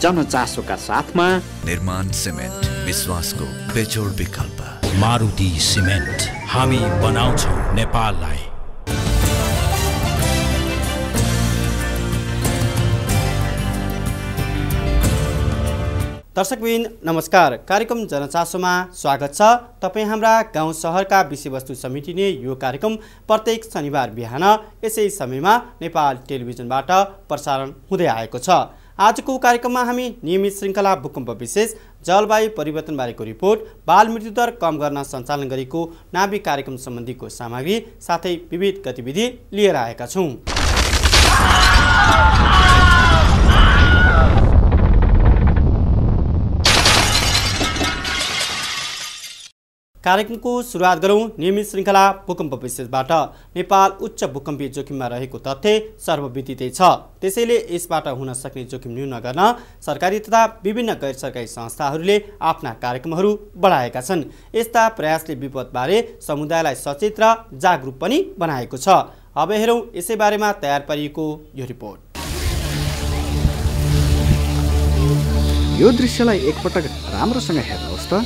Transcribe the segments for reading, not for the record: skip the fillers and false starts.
जनचासोका साथमा निर्माण सिमेन्ट, विश्वासको बेजोड विकल्प। मारुति सिमेन्ट, हामी बनाउँछौं नेपाललाई। दर्शकबिन नमस्कार, कार्यक्रम जनचासोमा स्वागत छ। तपाईँ हाम्रा गाउँ सहरका विषयवस्तु समेटिने यो कार्यक्रम प्रत्येक शनिबार बिहान यसै समयमा नेपाल टेलिभिजनबाट प्रसारण हुँदै आएको छ। आजको कार्यक्रममा हामी नियमित श्रृङ्खला भूकम्प विशेष, जलवायु परिवर्तनबारेको रिपोर्ट, बाल मृत्युदर कम गर्न सञ्चालन गरेको नाभिक कार्यक्रम सम्बन्धीको सामग्री साथै विविध गतिविधि लिएर आएका छौँ। कार्यक्रमको सुरुवात गरौँ नियमित श्रृङ्खला भूकम्प विशेषबाट। नेपाल उच्च भूकम्पीय जोखिममा रहेको तथ्य सर्वविदितै छ। त्यसैले यसबाट हुन सक्ने जोखिम न्यून गर्न सरकारी तथा विभिन्न गैर सरकारी संस्थाहरूले आफ्ना कार्यक्रमहरू बढाएका छन्। यस्ता प्रयासले विपदबारे समुदायलाई सचेत र जागरुक पनि बनाएको छ। अब हेरौँ यसै बारेमा तयार पारिएको यो रिपोर्ट। यो दृश्यलाई एकपटक राम्रोसँग हेर्नुहोस् त।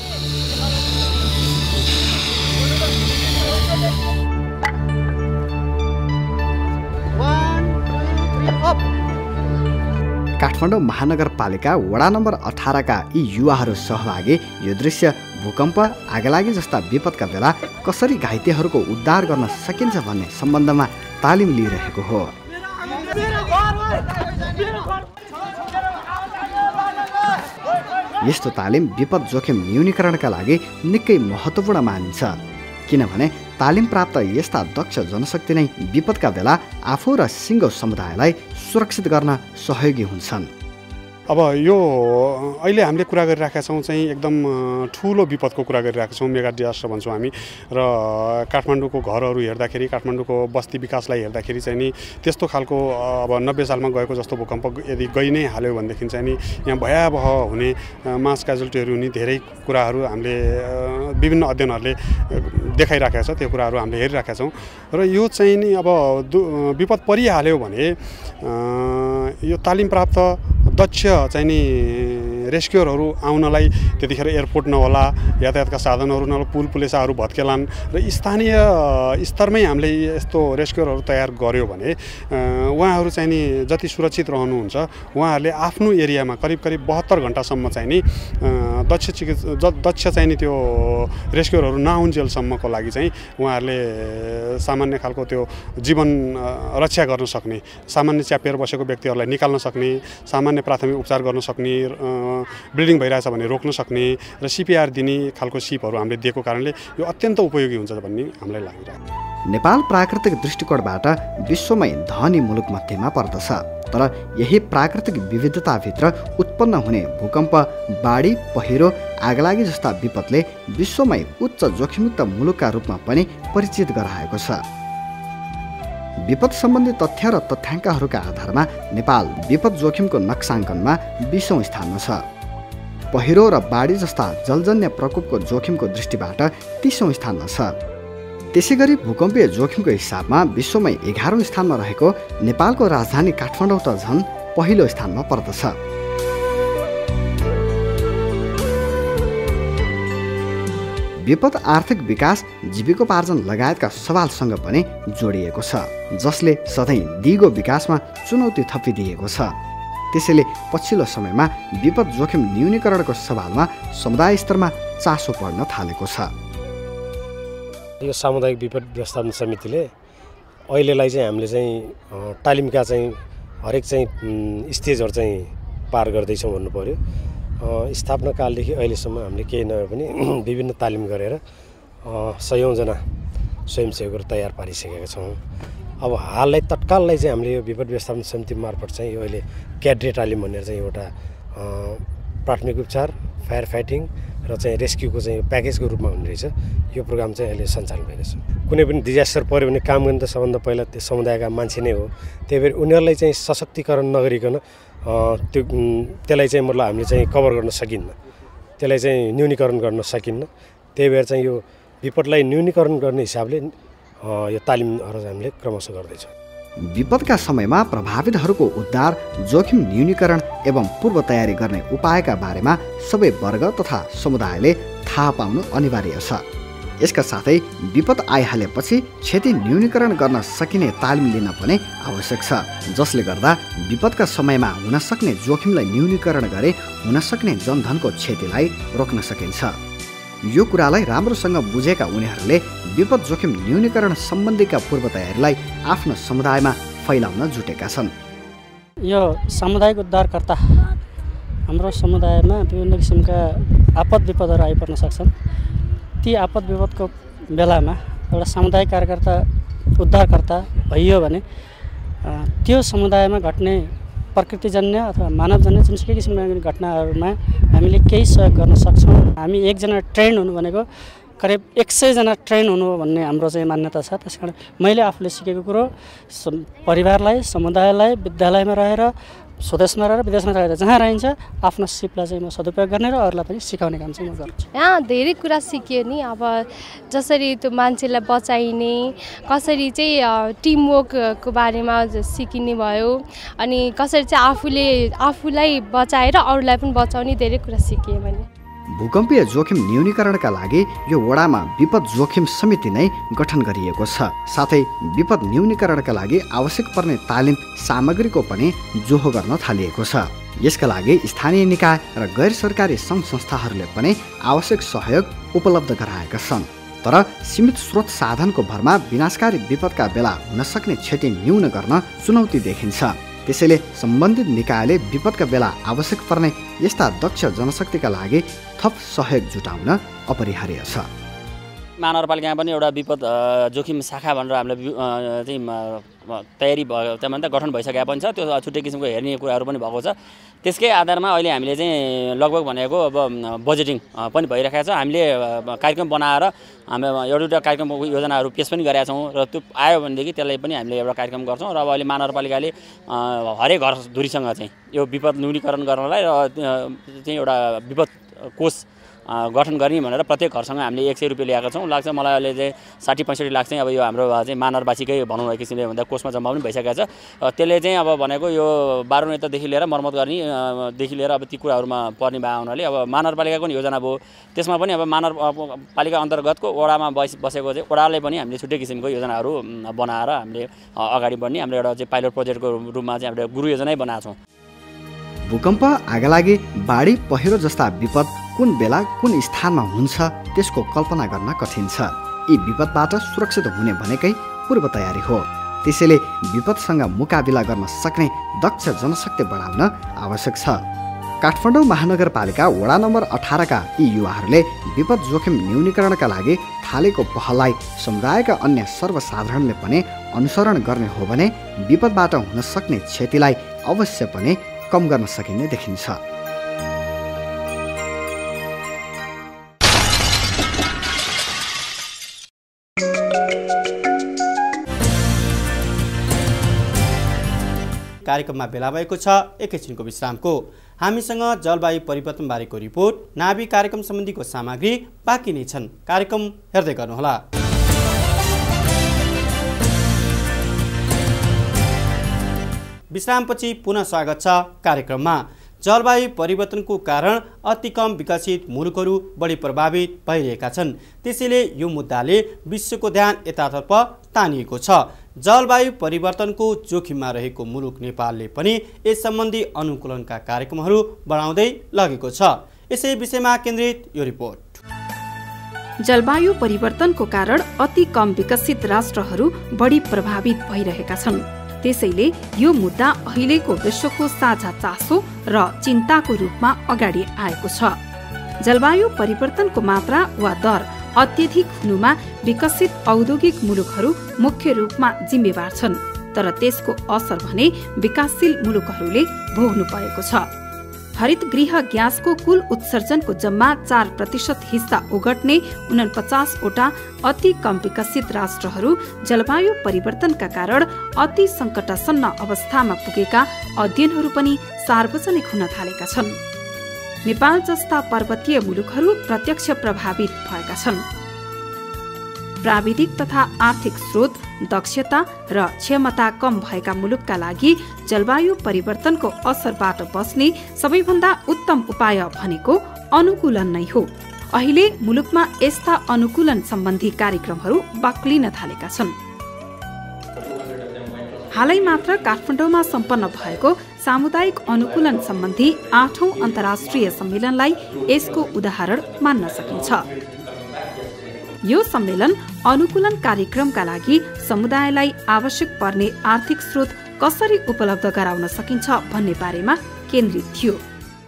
काठमाडौँ महानगरपालिका वडा नम्बर 18 का यी युवाहरू सहभागी यो दृश्य भूकम्प, आगलागी जस्ता विपदका बेला कसरी घाइतेहरूको उद्धार गर्न सकिन्छ भन्ने सम्बन्धमा तालिम लिइरहेको हो। यस्तो तालिम विपद जोखिम न्यूनीकरणका लागि निकै महत्त्वपूर्ण मानिन्छ, किनभने तालिम प्राप्त यस्ता दक्ष जनशक्ति नै विपदका बेला आफू र सिङ्गो समुदायलाई सुरक्षित गर्न सहयोगी हुन्छन्। अब यो अहिले हामीले कुरा गरिरहेका छौँ चाहिँ एकदम ठुलो विपदको कुरा गरिरहेका छौँ, मेगा डिजास्टर भन्छौँ हामी। र काठमाडौँको घरहरू हेर्दाखेरि, काठमाडौँको बस्ती विकासलाई हेर्दाखेरि चाहिँ नि त्यस्तो खालको अब 90 सालमा गएको जस्तो भूकम्प यदि गइ नै हाल्यो भनेदेखि चाहिँ नि यहाँ भयावह हुने, मास क्याजुअल्टीहरू हुने धेरै कुराहरू हामीले विभिन्न अध्ययनहरूले देखाइराखेका छ। त्यो कुराहरू हामीले हेरिरहेका छौँ। र यो चाहिँ नि अब विपद परिहाल्यो भने यो तालिम प्राप्त दक्ष चाहिँ नि रेस्क्युरहरू आउनलाई त्यतिखेर एयरपोर्ट नहोला, यातायातका साधनहरू नहोला, पुल पुलेसाहरू भत्केलान् र स्थानीय स्तरमै हामीले यस्तो रेस्क्युरहरू तयार गर्यो भने उहाँहरू चाहिँ नि जति सुरक्षित रहनुहुन्छ, उहाँहरूले आफ्नो एरियामा करिब 72 घण्टासम्म चाहिँ नि दक्ष चाहिँ नि त्यो रेस्क्युरहरू नआउन्जेलसम्मको लागि चाहिँ उहाँहरूले सामान्य खालको त्यो जीवन रक्षा गर्न सक्ने, सामान्य च्यापेर बसेको व्यक्तिहरूलाई निकाल्न सक्ने, सामान्य प्राथमिक उपचार गर्न सक्ने, ब्लिडिङ भइरहेछ भने रोक्न सक्ने र सीपीआर दिने खालको सिपहरू हामीले दिएको कारणले यो अत्यन्त उपयोगी हुन्छ भन्ने हामीलाई लागिरहेको छ। नेपाल प्राकृतिक दृष्टिकोणबाट विश्वमै धनी मुलुक मध्येमा पर्दछ, तर यही प्राकृतिक विविधताभित्र उत्पन्न हुने भूकम्प, बाढी, पहिरो, आगलागी जस्ता विपदले विश्वमै उच्च जोखिमयुक्त मुलुकका रूपमा पनि परिचित गराएको छ। विपद सम्बन्धी तथ्य र तथ्याङ्कहरूका आधारमा नेपाल विपद जोखिमको नक्साङ्कनमा 20औं स्थानमा छ। पहिरो र बाढी जस्ता जलजन्य प्रकोपको जोखिमको दृष्टिबाट 30औं स्थानमा छ। त्यसैगरी भूकम्पीय जोखिमको हिसाबमा विश्वमै 11औं स्थानमा रहेको नेपालको राजधानी काठमाडौँ त झन् पहिलो स्थानमा पर्दछ। विपद आर्थिक विकास, जीविकोपार्जन लगायतका सवालसँग पनि जोडिएको छ, जसले सधैँ दिगो विकासमा चुनौती थपिदिएको छ। त्यसैले पछिल्लो समयमा विपद जोखिम न्यूनीकरणको सवालमा समुदाय स्तरमा चासो पर्न थालेको छ। यो सामुदायिक विपद व्यवस्थापन समितिले अहिलेलाई चाहिँ हामीले चाहिँ तालिमका चाहिँ हरेक चाहिँ स्टेजहरू चाहिँ पार गर्दैछौँ भन्नु पर्यो। स्थापना कालदेखि अहिलेसम्म हामीले केही नभए पनि विभिन्न तालिम गरेर 100औं जना स्वयंसेवकहरू तयार पारिसकेका छौँ। अब हाललाई तत्काललाई चाहिँ हामीले यो विपद व्यवस्थापन समिति मार्फत चाहिँ यो अहिले क्याड्रे तालिम भनेर चाहिँ एउटा प्राथमिक उपचार, फायर फाइटिङ र चाहिँ रेस्क्युको चाहिँ प्याकेजको रूपमा हुने रहेछ। यो प्रोग्राम चाहिँ अहिले सञ्चालन भइरहेछ। कुनै पनि डिजास्टर पऱ्यो भने काम गर्ने त सबभन्दा पहिला त्यो समुदायका मान्छे नै हो। त्यही भएर उनीहरूलाई चाहिँ सशक्तिकरण नगरिकन त्यसलाई चाहिँ मतलब हामीले चाहिँ कभर गर्न सकिन्न, त्यसलाई चाहिँ न्यूनीकरण गर्न सकिन्न। त्यही भएर चाहिँ यो विपदलाई न्यूनीकरण गर्ने हिसाबले यो तालिमहरू हामीले क्रमशः गर्दैछौँ। विपदका समयमा प्रभावितहरूको उद्धार, जोखिम न्यूनीकरण एवं पूर्व तयारी गर्ने उपायका बारेमा सबै वर्ग तथा समुदायले थाहा पाउनु अनिवार्य छ। यसका साथै विपद आइहालेपछि क्षति न्यूनीकरण गर्न सकिने तालिम लिन पनि आवश्यक छ, जसले गर्दा विपदका समयमा हुन सक्ने जोखिमलाई न्यूनीकरण गरे हुन सक्ने जनधनको क्षतिलाई रोक्न सकिन्छ। यो कुरालाई राम्रोसँग बुझेका उनीहरूले विपद जोखिम न्यूनीकरण सम्बन्धीका पूर्व तयारीलाई आफ्नो समुदायमा फैलाउन जुटेका छन्। यो सामुदायिक उद्धारकर्ता हाम्रो समुदायमा विभिन्न किसिमका आपद विपदहरू आइपर्न सक्छन्। ती आपद विपदको बेलामा एउटा सामुदायिक कार्यकर्ता उद्धारकर्ता भइयो भने त्यो समुदायमा घट्ने प्रकृतिजन्य अथवा मानवजन्य जुनसुकै किसिमका घटनाहरूमा हामीले केही सहयोग गर्न सक्छौँ। हामी एकजना ट्रेन हुनु भनेको करिब 100 जना ट्रेन हुनु भन्ने हाम्रो चाहिँ मान्यता छ। त्यसकारण मैले आफूले सिकेको कुरो परिवारलाई, समुदायलाई विद्यालयमा रहेर, स्वदेशमा रहेर, विदेशमा रहेर जहाँ रहन्छ आफ्नो सिपलाई चाहिँ म सदुपयोग गर्ने र अरूलाई पनि सिकाउने काम चाहिँ म गर्छु। यहाँ धेरै कुरा सिकियो नि, अब जसरी त्यो मान्छेलाई बचाइने, कसरी चाहिँ टिमवर्कको बारेमा सिकिने भयो, अनि कसरी चाहिँ आफूलाई बचाएर अरूलाई पनि बचाउने धेरै कुरा सिकेँ मैले। भूकम्पीय जोखिम न्यूनीकरणका लागि यो वडामा विपद जोखिम समिति नै गठन गरिएको छ। साथै विपद न्यूनीकरणका लागि आवश्यक पर्ने तालिम सामग्रीको पनि जोहो गर्न थालिएको छ। यसका लागि स्थानीय निकाय र गैर सरकारी सङ्घ संस्थाहरूले पनि आवश्यक सहयोग उपलब्ध गराएका छन्। तर सीमित स्रोत साधनको भरमा विनाशकारी विपदका बेला हुन सक्ने क्षति न्यून गर्न चुनौती देखिन्छ। त्यसैले सम्बन्धित निकायले विपदका बेला आवश्यक पर्ने यस्ता दक्ष जनशक्तिका लागि थप सहयोग जुटाउन अपरिहार्य छ। महानगरपालिकामा पनि एउटा विपद जोखिम शाखा भनेर हामीले चाहिँ तयारी भयो, त्यहाँ गठन भइसकेको पनि छ। त्यो छुट्टै किसिमको हेर्ने कुराहरू पनि भएको छ। त्यसकै आधारमा अहिले हामीले चाहिँ लगभग भनेको अब बजेटिङ पनि भइरहेको छ। हामीले कार्यक्रम बनाएर हामी एउटा कार्यक्रम योजनाहरू पेश पनि गरेका छौँ र त्यो आयो भनेदेखि त्यसलाई पनि हामीले एउटा कार्यक्रम गर्छौँ। र अब अहिले महानगरपालिकाले हरेक घर धुरीसँग चाहिँ यो विपद न्यूनीकरण गर्नलाई र चाहिँ एउटा विपद कोष गठन गर्ने भनेर प्रत्येक घरसँग हामीले 100 रुपियाँ ल्याएका छौँ। लाग्छ मलाई अहिले चाहिँ 60-65 लाख चाहिँ अब यो हाम्रो चाहिँ महानगरवासीकै भनौँ न किसिमले भन्दा कोषमा जम्मा पनि भइसकेको छ। त्यसले चाहिँ अब भनेको यो बाह्र नेतादेखि लिएर मर्मत गर्नेदेखि लिएर अब ती कुराहरूमा पर्ने भए हुनाले अब महानगरपालिकाको पनि योजना भयो। त्यसमा पनि अब महानगरपालिका अन्तर्गतको वडामा बसेको चाहिँ वडाले पनि हामीले छुट्टै किसिमको योजनाहरू बनाएर हामीले अगाडि बढ्ने हाम्रो एउटा चाहिँ पाइलट प्रोजेक्टको रूपमा चाहिँ हामीले गुरु योजनै बनाएको छौँ। भूकम्प, आगलागी, बाढी, पहिरो जस्ता विपद कुन बेला कुन स्थानमा हुन्छ त्यसको कल्पना गर्न कठिन छ। यी विपदबाट सुरक्षित हुने भनेकै पूर्व तयारी हो। त्यसैले विपदसँग मुकाबिला गर्न सक्ने दक्ष जनशक्ति बढाउन आवश्यक छ। काठमाडौँ महानगरपालिका वडा नम्बर 18 का यी युवाहरूले विपद जोखिम न्यूनीकरणका लागि थालेको पहललाई समुदायका अन्य सर्वसाधारणले पनि अनुसरण गर्ने हो भने विपदबाट हुन सक्ने क्षतिलाई अवश्य पनि कम गर्न सकिने देखिन्छ। कार्यक्रममा बेला भएको छ एकैछिनको विश्रामको। हामीसँग जलवायु परिवर्तनबारेको रिपोर्ट, नाभि कार्यक्रम सम्बन्धीको सामग्री बाँकी नै छन्। कार्यक्रम हेर्दै गर्नुहोला। विश्रामपछि पुनः स्वागत छ कार्यक्रममा। जलवायु परिवर्तनको कारण अति कम विकसित मुलुकहरू बढी प्रभावित भइरहेका छन्। त्यसैले यो मुद्दाले विश्वको ध्यान यतातर्फ तानिएको छ। जलवायु परिवर्तनको जोखिममा रहेको मुलुक नेपालले पनि यस सम्बन्धी अनुकूलनका कार्यक्रमहरू बढाउँदै लगेको छ। यसै विषयमा केन्द्रित यो रिपोर्ट। जलवायु परिवर्तनको कारण अति कम विकसित राष्ट्रहरू बढी प्रभावित भइरहेका छन्। त्यसैले यो मुद्दा अहिलेको विश्वको साझा चासो र चिन्ताको रूपमा अगाडि आएको छ। जलवायु परिवर्तनको मात्रा वा दर अत्यधिक हुनुमा विकसित औद्योगिक मुलुकहरू मुख्य रूपमा जिम्मेवार छन्, तर त्यसको असर भने विकासशील मुलुकहरूले भोग्नु परेको छ। हरित गृह ग्यासको कुल उत्सर्जनको जम्मा 4% हिस्सा ओगट्ने 49 वटा अति कम विकसित राष्ट्रहरू जलवायु परिवर्तनका कारण अति संकटासन्न अवस्थामा पुगेका अध्ययनहरू पनि सार्वजनिक हुन थालेका छन्। नेपाल जस्ता पर्वतीय मुलुकहरू प्रत्यक्ष प्रभावित भएका छन्। प्राविधिक तथा आर्थिक स्रोत, दक्षता र क्षमता कम भएका मुलुकका लागि जलवायु परिवर्तनको असरबाट बच्ने सबैभन्दा उत्तम उपाय भनेको अनुकूलन नै हो। अहिले मुलुकमा यस्ता अनुकूलन सम्बन्धी कार्यक्रमहरू बाक्लिन थालेका छन्। हालै मात्र काठमाडौँमा सम्पन्न भएको सामुदायिक अनुकूलन सम्बन्धी 8औं अन्तर्राष्ट्रिय सम्मेलनलाई यसको उदाहरण मान्न सकिन्छ। यो सम्मेलन अनुकूलन कार्यक्रमका लागि समुदायलाई आवश्यक पर्ने आर्थिक स्रोत कसरी उपलब्ध गराउन सकिन्छ भन्ने बारेमा केन्द्रित थियो।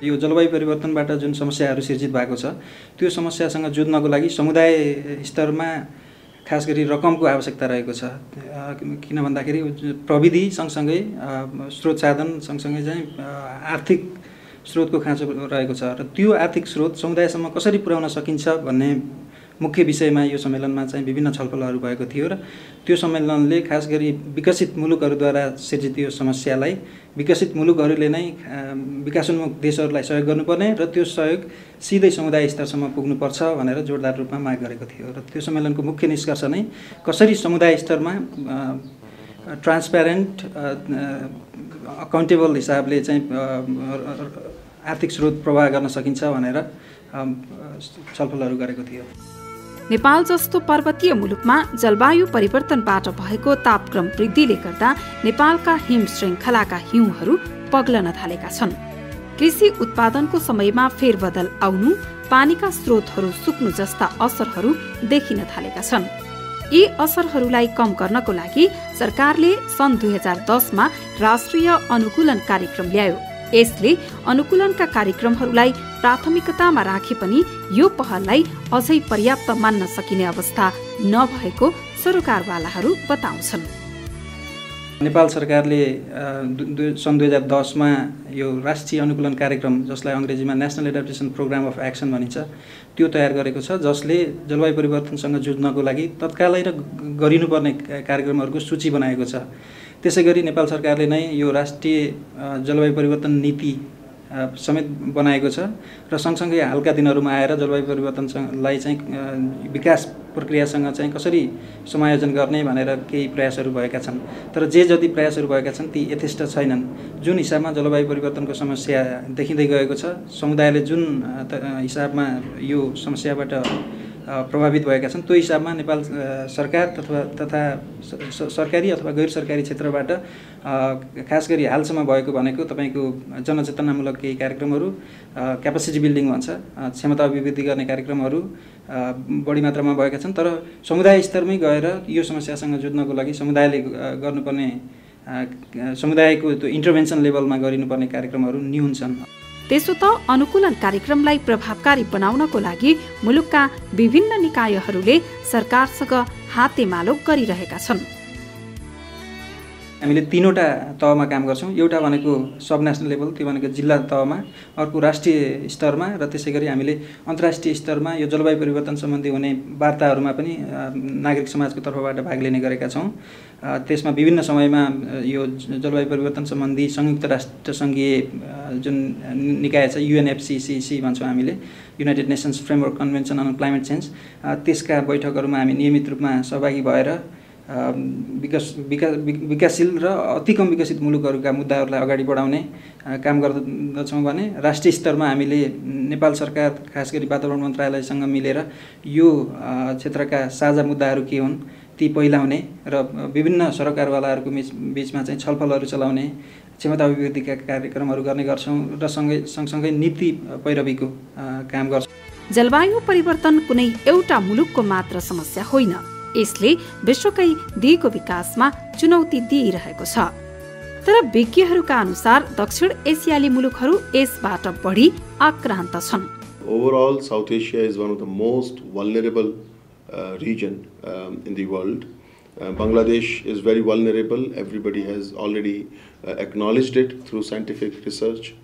यो जलवायु परिवर्तनबाट जुन समस्याहरू सिर्जित भएको छ त्यो समस्यासँग जुझ्नको लागि समुदाय स्तरमा खास गरी रकमको आवश्यकता रहेको छ। किन भन्दाखेरि प्रविधि सँगसँगै स्रोत साधन सँगसँगै चाहिँ आर्थिक स्रोतको खाँचो रहेको छ र त्यो आर्थिक स्रोत समुदायसम्म कसरी पुर्याउन सकिन्छ भन्ने मुख्य विषयमा यो सम्मेलनमा चाहिँ विभिन्न छलफलहरू भएको थियो र त्यो सम्मेलनले खास गरी विकसित मुलुकहरूद्वारा सिर्जित यो समस्यालाई विकसित मुलुकहरूले नै विकासोन्मुख देशहरूलाई सहयोग गर्नुपर्ने र त्यो सहयोग सिधै समुदाय स्तरसम्म पुग्नुपर्छ भनेर जोडदार रूपमा माग गरेको थियो र त्यो सम्मेलनको मुख्य निष्कर्ष नै कसरी समुदाय स्तरमा ट्रान्सप्यारेन्ट अकाउन्टेबल हिसाबले चाहिँ आर्थिक स्रोत प्रवाह गर्न सकिन्छ भनेर छलफलहरू गरेको थियो। नेपाल जस्तो पर्वतीय मुलुकमा जलवायु परिवर्तनबाट भएको तापक्रम वृद्धिले गर्दा नेपालका हिम श्रृङ्खलाका हिउँहरू पग्लन थालेका छन्। कृषि उत्पादनको समयमा फेरबदल आउनु, पानीका स्रोतहरू सुक्नु जस्ता असरहरू देखिन थालेका छन्। यी असरहरूलाई कम गर्नको लागि सरकारले सन् 2010 मा राष्ट्रिय अनुकूलन कार्यक्रम ल्यायो। यसले अनुकूलनका कार्यक्रमहरूलाई प्राथमिकतामा राखे पनि यो पहललाई अझै पर्याप्त मान्न सकिने अवस्था नभएको सरकारवालाहरू बताउँछन्। नेपाल सरकारले सन् 2010 मा यो राष्ट्रिय अनुकूलन कार्यक्रम जसलाई अङ्ग्रेजीमा national adaptation programme of action भनिन्छ त्यो तयार गरेको छ, जसले जलवायु परिवर्तनसँग जुझ्नको लागि तत्कालै र गरिनुपर्ने कार्यक्रमहरूको सूची बनाएको छ। त्यसैगरी नेपाल सरकारले नै यो राष्ट्रिय जलवायु परिवर्तन नीति समेत बनाएको छ र सँगसँगै हालका दिनहरूमा आएर जलवायु परिवर्तनलाई चाहिँ विकास प्रक्रियासँग चाहिँ कसरी समायोजन गर्ने भनेर केही प्रयासहरू भएका छन्। तर जति प्रयासहरू भएका छन् ती यथेष्ट छैनन्। जुन हिसाबमा जलवायु परिवर्तनको समस्या देखिँदै गएको छ, समुदायले जुन हिसाबमा यो समस्याबाट प्रभावित भएका छन् त्यो हिसाबमा नेपाल सरकार तथा सरकारी अथवा गैर सरकारी क्षेत्रबाट खास गरी हालसम्म भएको भनेको तपाईँको जनचेतनामूलक केही कार्यक्रमहरू, क्यापासिटी बिल्डिङ भन्छ, क्षमता अभिवृद्धि गर्ने कार्यक्रमहरू बढी मात्रामा भएका छन्। तर समुदाय स्तरमै गएर यो समस्यासँग जुझ्नको लागि समुदायले गर्नुपर्ने समुदायको त्यो इन्टरभेन्सन लेभलमा गरिनुपर्ने कार्यक्रमहरू न्यून छन्। त्यसो त अनुकूलन कार्यक्रमलाई प्रभावकारी बनाउनको लागि मुलुकका विभिन्न निकायहरूले सरकारसँग हातेमालो गरिरहेका छन्। हामीले तीनवटा तहमा काम गर्छौँ। एउटा भनेको सब नेसनल लेभल, त्यो भनेको जिल्ला तहमा, अर्को राष्ट्रिय स्तरमा र त्यसै गरी हामीले अन्तर्राष्ट्रिय स्तरमा यो जलवायु परिवर्तन सम्बन्धी हुने वार्ताहरूमा पनि नागरिक समाजको तर्फबाट भाग लिने गरेका छौँ। त्यसमा विभिन्न समयमा यो जलवायु परिवर्तन सम्बन्धी संयुक्त राष्ट्र सङ्घीय जुन निकाय छ UNFCCC भन्छौँ हामीले, united nations framework convention on climate change, त्यसका बैठकहरूमा हामी नियमित रूपमा सहभागी भएर विकासशील र अति कम विकसित मुलुकहरूका मुद्दाहरूलाई अगाडि बढाउने काम गर्दछौँ भने राष्ट्रिय स्तरमा हामीले नेपाल सरकार खास गरी वातावरण मन्त्रालयसँग मिलेर यो क्षेत्रका साझा मुद्दाहरू के हुन् ती पहिलाउने र विभिन्न सरकारवालाहरूको बीचमा चाहिँ छलफलहरू चलाउने, क्षमता अभिवृद्धिका कार्यक्रमहरू गर्ने गर्छौँ र सँगसँगै नीति पैरवीको काम गर्छौँ। जलवायु परिवर्तन कुनै एउटा मुलुकको मात्र समस्या होइन, यसले विश्वकै दिगो विकासमा चुनौती दिइरहेको छ। तर विज्ञहरूका अनुसार दक्षिण एसियाली मुलुकहरू यसबाट बढी आक्रान्त छन्। Overall, South Asia is one of the most vulnerable region in the world. Bangladesh is very vulnerable. Everybody has already acknowledged it through scientific research.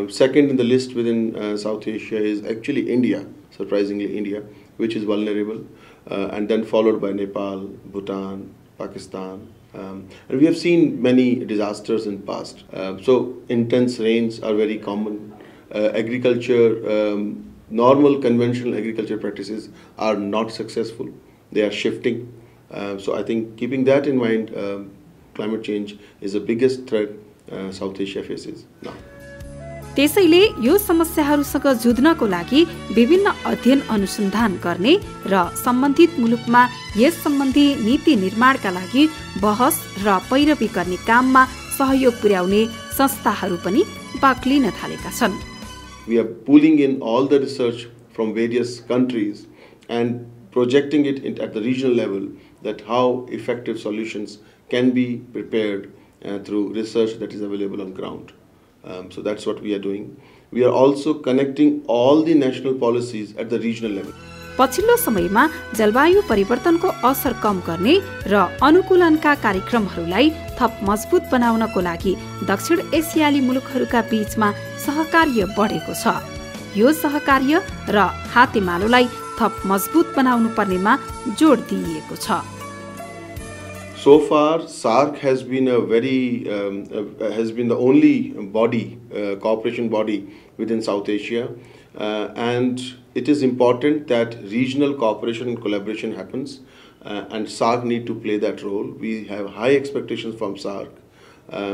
Second in the list within South Asia is actually India, surprisingly India, which is vulnerable. And then followed by Nepal, Bhutan, Pakistan. And we have seen many disasters in the past. So intense rains are very common. Agriculture, normal conventional agriculture practices are not successful. they are shifting. So I think keeping that in mind, climate change is the biggest threat South Asia faces now. त्यसैले यो समस्याहरूसँग जुध्नको लागि विभिन्न अध्ययन अनुसन्धान गर्ने र सम्बन्धित मुलुकमा यस सम्बन्धी नीति निर्माणका लागि बहस र पैरवी गर्ने काममा सहयोग पुर्याउने संस्थाहरू पनि बाक्लिन थालेका छन्. We are pulling in all the research from various countries and projecting it at the regional level, that how effective solutions can be prepared through research that is available on ground. So that's what we are doing. We are also connecting all the national policies at the regional level. पछिल्लो समयमा जलवायु परिवर्तनको असर कम गर्ने र अनुकूलनका कार्यक्रमहरूलाई थप मजबुत बनाउनको लागि दक्षिण एसियाली मुलुकहरूका बीचमा सहकार्य बढेको छ. यो सहकार्य र हातेमालोलाई थप मजबुत बनाउनु पर्नेमा जोड दिइएको छ. So far, SAARC has been the only body, cooperation body within South Asia, and it is important that regional cooperation and collaboration happens, and SAARC need to play that role. We have high expectations from SAARC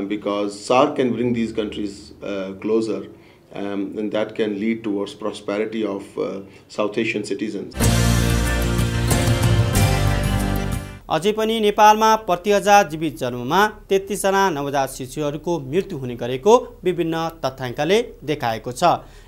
because SAARC can bring these countries closer, and that can lead towards prosperity of South Asian citizens. अझै पनि नेपालमा प्रति 1000 जीवित जन्ममा 33 जना नवजात शिशुहरूको मृत्यु हुने गरेको विभिन्न तथ्याङ्कले देखाएको छ.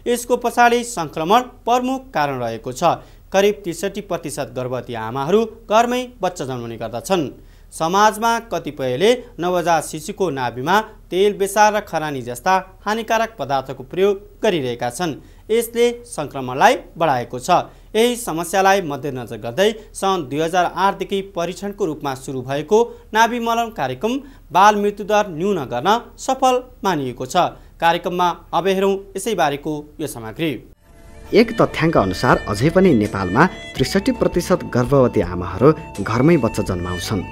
यसको पछाडि संक्रमण प्रमुख कारण रहेको छ. करिब 63% गर्भवती आमाहरू घरमै बच्चा जन्माउने गर्दछन्. समाजमा कतिपयले नवजात शिशुको नाभिमा तेल, बेसार र खरानी जस्ता हानिकारक पदार्थको प्रयोग गरिरहेका छन्. यसले संक्रमणलाई बढाएको छ. यही समस्यालाई मध्यनजर गर्दै सन् 2008 देखि परीक्षणको रूपमा सुरु भएको नाभि मलम कार्यक्रम बाल मृत्युदर न्यून गर्न सफल मानिएको छ. कार्यक्रममा अब हेरौं यसैबारेको यो सामग्री. एक तथ्याङ्क अनुसार अझै पनि नेपालमा 63% गर्भवती आमाहरू घरमै बच्चा जन्माउँछन्.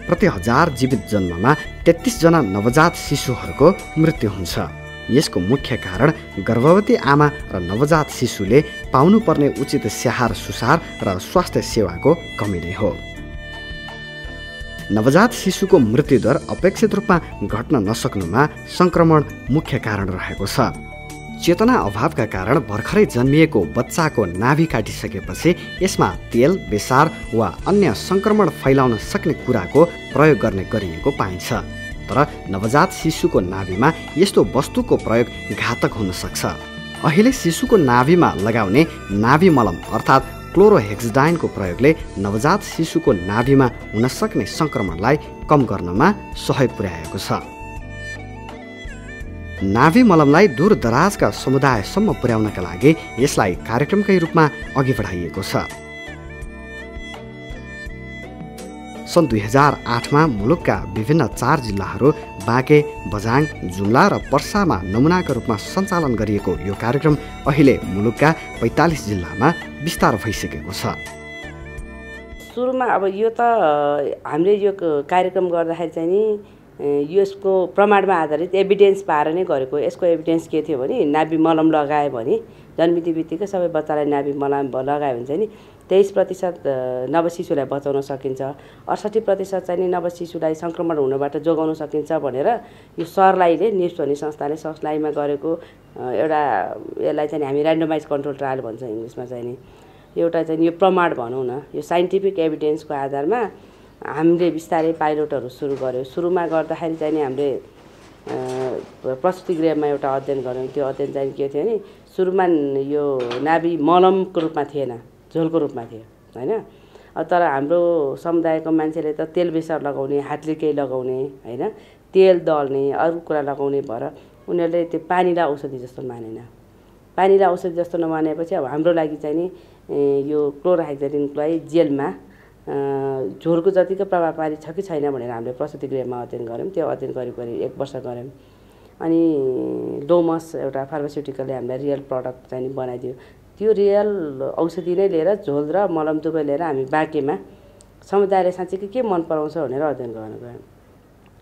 प्रति 1000 जीवित जन्ममा 33 जना नवजात शिशुहरूको मृत्यु हुन्छ. यसको मुख्य कारण गर्भवती आमा र नवजात शिशुले पाउनुपर्ने उचित स्याहार सुसार र स्वास्थ्य सेवाको कमी नै हो. नवजात शिशुको मृत्युदर अपेक्षित रूपमा घट्न नसक्नुमा संक्रमण मुख्य कारण रहेको छ. चेतना अभावका कारण भर्खरै जन्मिएको बच्चाको नाभि काटिसकेपछि यसमा तेल, बेसार वा अन्य संक्रमण फैलाउन सक्ने कुराको प्रयोग गर्ने गरिएको पाइन्छ. तर नवजात शिशुको नाभिमा यस्तो वस्तुको प्रयोग घातक हुन सक्छ. अहिले शिशुको नाभिमा लगाउने नाभि मलम अर्थात् क्लोरोहेक्सडाइनको प्रयोगले नवजात शिशुको नाभिमा हुन सक्ने संक्रमणलाई कम गर्नमा सहयोग पुर्याएको छ. नाभि मलमलाई दूरदराजका समुदायसम्म पुर्याउनका लागि यसलाई कार्यक्रमकै रूपमा अघि बढाइएको छ. सन् 2008 मा मुलुकका विभिन्न 4 जिल्लाहरू बाँके, बझाङ, जुम्ला र पर्सामा नमुनाका रूपमा सञ्चालन गरिएको यो कार्यक्रम अहिले मुलुकका 45 जिल्लामा विस्तार भइसकेको छ. सुरुमा अब यो त हामीले यो कार्यक्रम गर्दाखेरि चाहिँ नि यसको प्रमाणमा आधारित एभिडेन्स पाएर नै गरेको. यसको एभिडेन्स के थियो भने नाभि मलम लगायो भने जन्मिँदै बित्तिकै सबै बच्चालाई नाभि मलम लगायो भने चाहिँ नि 23% नवशिशुलाई बचाउन सकिन्छ, 68% चाहिँ नि नवशिशुलाई संक्रमण हुनबाट जोगाउन सकिन्छ भनेर यो सरलाईले न्युज संस्थाले सरलाईमा गरेको एउटा यसलाई चाहिँ हामी र्यान्डमाइज कन्ट्रोल ट्रायल भन्छ इङ्ग्लिसमा चाहिँ नि. एउटा चाहिँ यो प्रमाण भनौँ न, यो साइन्टिफिक एभिडेन्सको आधारमा हामीले बिस्तारै पाइलोटहरू सुरु गर्यो. सुरुमा गर्दाखेरि चाहिँ नि हामीले प्रस्तुति गृहमा एउटा अध्ययन गऱ्यौँ. त्यो अध्ययन चाहिँ के थियो नि, सुरुमा यो नाभि मलमको रूपमा थिएन, झोलको रूपमा थियो हैन. तर हाम्रो समुदायको मान्छेले त तेल बेसार लगाउने, हातले केही लगाउने हैन, तेल दल्ने, अरू कुरा लगाउने भएर उनीहरूले त्यो पानीलाई औषधि जस्तो मानेन. पानीलाई औषधि जस्तो नमानेपछि अब हाम्रो लागि चाहिँ नि यो क्लोरोहेक्सडाइनलाई जेलमा झोलको जतिको प्रभावकारी छ कि छैन भनेर हामीले प्रस्तुति गृहमा अध्ययन गऱ्यौँ. त्यो अध्ययन करिब 1 वर्ष गऱ्यौँ. अनि डोमस एउटा फार्मास्युटिकलले हामीलाई रियल प्रडक्ट चाहिँ बनाइदियो. त्यो रियल औषधि नै लिएर झोल र मलम दुवै लिएर हामी बाँकेमा समुदायले साँच्चै के मन पराउँछ भनेर अध्ययन गर्न गयौँ.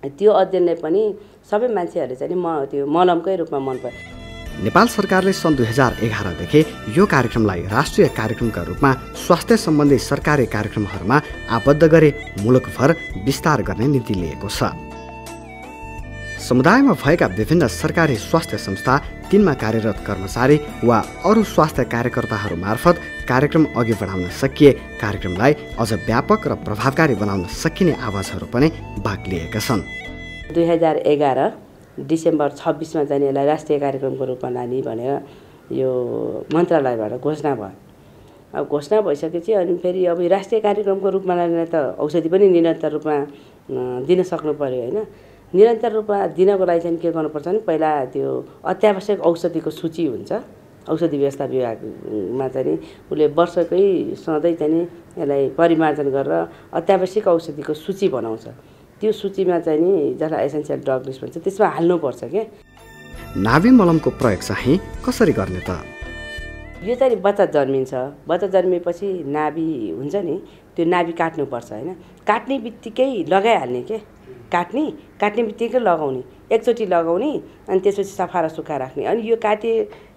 त्यो अध्ययनले पनि सबै मान्छेहरूले चाहिँ त्यो मलमकै रूपमा मन परायो. नेपाल सरकारले सन् 2011 देखि यो कार्यक्रमलाई राष्ट्रिय कार्यक्रमका रूपमा स्वास्थ्य सम्बन्धी सरकारी कार्यक्रमहरूमा आबद्ध गरी मुलुकभर विस्तार गर्ने नीति लिएको छ। समुदायमा भएका विभिन्न सरकारी स्वास्थ्य संस्था, तिनमा कार्यरत कर्मचारी वा अरू स्वास्थ्य कार्यकर्ताहरू मार्फत कार्यक्रम अघि बढाउन सकिए कार्यक्रमलाई अझ व्यापक र प्रभावकारी बनाउन सकिने आवाजहरू पनि भाग लिएका छन्। 2011 डिसेम्बर 26मा चाहिँ यसलाई राष्ट्रिय कार्यक्रमको रूपमा लाने भनेर यो मन्त्रालयबाट घोषणा भयो। अब घोषणा भइसकेपछि अनि फेरि अब राष्ट्रिय कार्यक्रमको रूपमा लाने त औषधि पनि निरन्तर रूपमा दिन सक्नु पर्यो होइन। निरन्तर रूपमा दिनको लागि चाहिँ के गर्नुपर्छ भने पहिला त्यो अत्यावश्यक औषधिको सूची हुन्छ। औषधि व्यवस्था विभागमा चाहिँ उसले वर्षकै सधैँ चाहिँ यसलाई परिमार्जन गरेर अत्यावश्यक औषधिको सूची बनाउँछ। त्यो सूचीमा चाहिँ नि जसलाई एसेन्सियल ड्रग लिस्ट भन्छ त्यसमा हाल्नुपर्छ के। नाभि मलमको प्रयोग चाहिँ कसरी गर्ने त? यो चाहिँ बच्चा जन्मिन्छ, बच्चा जन्मिएपछि नाभि हुन्छ नि त्यो नाभि काट्नुपर्छ होइन। काट्ने बित्तिकै लगाइहाल्ने के, काट्ने बित्तिकै लगाउने, एकचोटि लगाउने अनि त्यसपछि सफा र सुक्खा राख्ने। अनि यो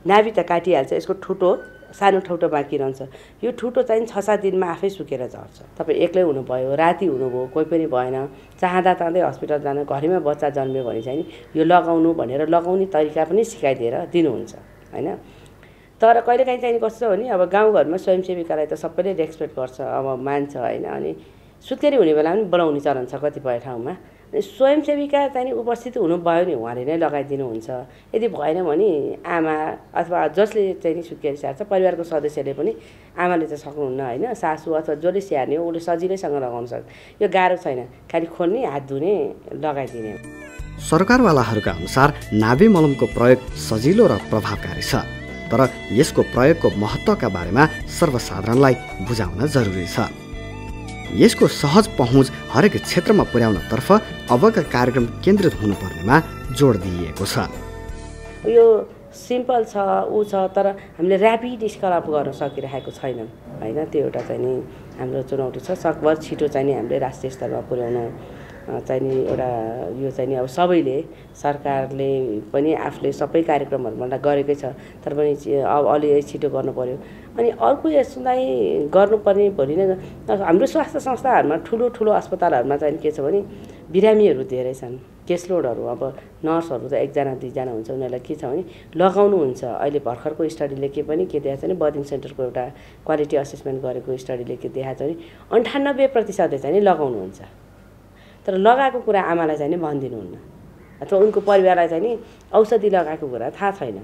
नाभि त काटिहाल्छ, यसको ठुटो सानो ठौटो बाँकी रहन्छ। यो ठुटो चाहिँ 6-7 दिनमा आफै सुकेर झर्छ। तपाईँ एक्लै हुनुभयो, राति हुनुभयो, कोही पनि भएन, चाहँदा हस्पिटल जानु, घरैमा बच्चा जन्मियो भने चाहिँ यो लगाउनु भनेर लगाउने तरिका पनि सिकाइदिएर दिनुहुन्छ होइन। तर कहिलेकाहीँ चाहिँ कस्तो छ भने अब गाउँघरमा स्वयंसेविकालाई त सबैले रेस्पेक्ट गर्छ, अब मान्छ होइन। अनि सुत्केरी हुने बेला पनि बोलाउने चलन छ कतिपय ठाउँमा। स्वयंसेविका चाहिँ उपस्थित हुनुभयो नि उहाँले नै लगाइदिनुहुन्छ। यदि भएन भने आमा अथवा जसले चाहिँ सुत्केरी स्याहार्छ परिवारको सदस्यले पनि, आमाले त सक्नुहुन्न होइन, सासू अथवा जसले स्याहार्ने हो उसले सजिलैसँग लगाउन सक्छ। यो गाह्रो छैन, खालि खोल्ने, हात धुने, लगाइदिने। सरकारवालाहरूका अनुसार नाभि मलमको प्रयोग सजिलो र प्रभावकारी छ, तर यसको प्रयोगको महत्त्वका बारेमा सर्वसाधारणलाई बुझाउन जरुरी छ। यसको सहज पहुँच हरेक क्षेत्रमा पुर्याउनतर्फ अबका कार्यक्रम केन्द्रित हुनुपर्नेमा जोड दिइएको छ। यो सिम्पल छ ऊ छ, तर हामीले ऱ्यापिड स्केल अप गर्न सकिरहेको छैनौँ होइन। त्यो एउटा चाहिँ नि हाम्रो चुनौती छ। सकभर छिटो चाहिँ नि हामीले राष्ट्रिय स्तरमा पुर्याउन चाहिँ नि एउटा यो चाहिँ नि अब सबैले, सरकारले पनि आफूले सबै कार्यक्रमहरूमा गरेकै छ, तर पनि अब अलि छिटो गर्नु पर्यो। अनि अर्को यसलाई गर्नुपर्ने भोलि नै हाम्रो स्वास्थ्य संस्थाहरूमा ठुलो अस्पतालहरूमा चाहिँ के छ भने बिरामीहरू धेरै छन्, केसलोडहरू अब नर्सहरू त 1-2जना हुन्छ, उनीहरूलाई के छ भने लगाउनुहुन्छ। अहिले भर्खरको स्टडीले के देखाएको छ भने बर्दिङ सेन्टरको एउटा क्वालिटी असेसमेन्ट गरेको स्टडीले के देखाएको छ भने 98% चाहिँ लगाउनुहुन्छ। तर लगाएको कुरा आमालाई चाहिँ नि भनिदिनुहुन्न अथवा उनको परिवारलाई चाहिँ नि औषधि लगाएको कुरा थाहा छैन।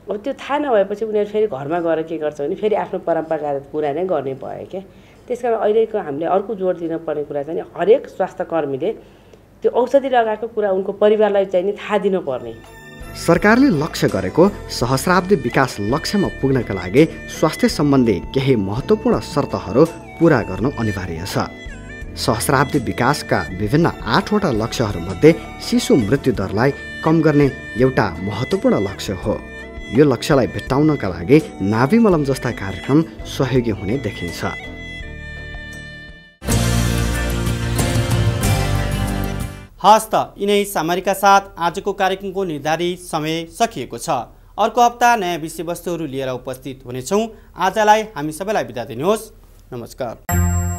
अब त्यो थाहा नभएपछि उनीहरू फेरि घरमा गएर के गर्छ भने फेरि आफ्नो परम्परागत कुरा नै गर्ने भयो क्या। त्यस कारण अहिलेको हामीले अर्को जोड दिनुपर्ने कुरा चाहिँ हरेक स्वास्थ्य कर्मीले त्यो औषधि लगाएको कुरा उनको परिवारलाई चाहिँ नि थाहा दिनुपर्ने। सरकारले लक्ष्य गरेको सहस्राब्दी विकास लक्ष्यमा पुग्नका लागि स्वास्थ्य सम्बन्धी केही महत्त्वपूर्ण शर्तहरू पूरा गर्नु अनिवार्य छ। सहस्राब्दी विकासका विभिन्न 8वटा लक्ष्यहरूमध्ये शिशु मृत्यु दरलाई कम गर्ने एउटा महत्त्वपूर्ण लक्ष्य हो। यो लक्ष्यलाई भेट्टाउनका लागि नाभि मलम जस्ता कार्यक्रम सहयोगी हुने देखिन्छ। हस् त यिनै सामग्रीका साथ आजको कार्यक्रमको निर्धारित समय सकिएको छ। अर्को हप्ता नयाँ विषयवस्तुहरू लिएर उपस्थित हुनेछौँ। आजलाई हामी सबैलाई बिदा दिनुहोस्। नमस्कार।